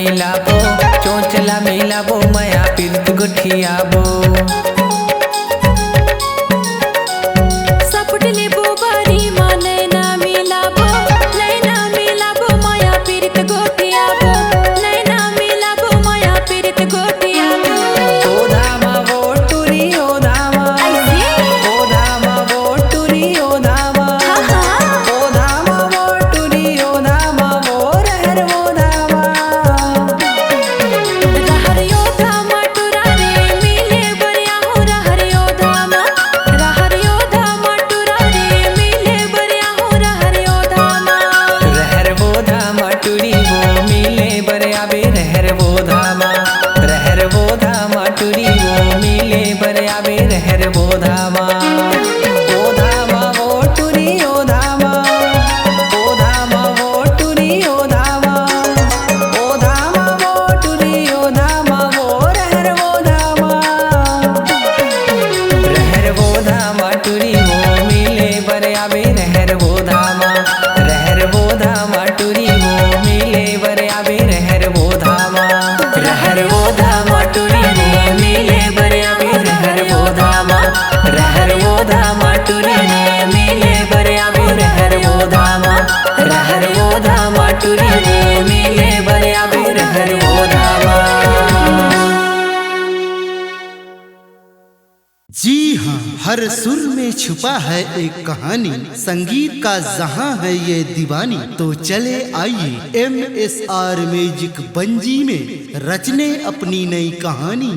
मिलाबो चोंचला मिलाबो माया पीरत गुठियाबो सपट लेबो बारी माँ नैना मिलाबो माया पीरत गोठियाबो नैना मिलाबो माया पीरत गोठियाबो ओ धामा वो टुरी ओ धामा ओ धामा वो टुरी ओ धामा ओ धामा वो टुरी ओ धामा वो रहर वो धामा रहर यो धामा टुरा रे मिले बरिया हो रहर यो धामा टुरा रे मिले बरिया हो रहर यो धामा रहर वो धामा टुरी वो मिले बरिया बे रहर वो धामा टुरी वो मिले बरिया बे रहर वो धामा ओ धामा वो टुरी ओ धामा ओ धामा वो टुरी ओ धामा ओ धामा वो टुरी ओ धामा वो रहर वो धामा टुरी वो मिले बरिया बे रहर वो धामा टुरी वो मिले बरिया बे रहर वो धामा टुरी वो मिले बरिया बे रहर वो धामा टुरी वो मिले बरिया बे रहर वो धामा टुरी वो मिले बरिया बे रहर वो धामा। जी हाँ, हर सुर में छुपा है एक कहानी, संगीत का जहां है ये दीवानी। तो चले आइए MSR म्यूजिक बंजी में रचने अपनी नई कहानी।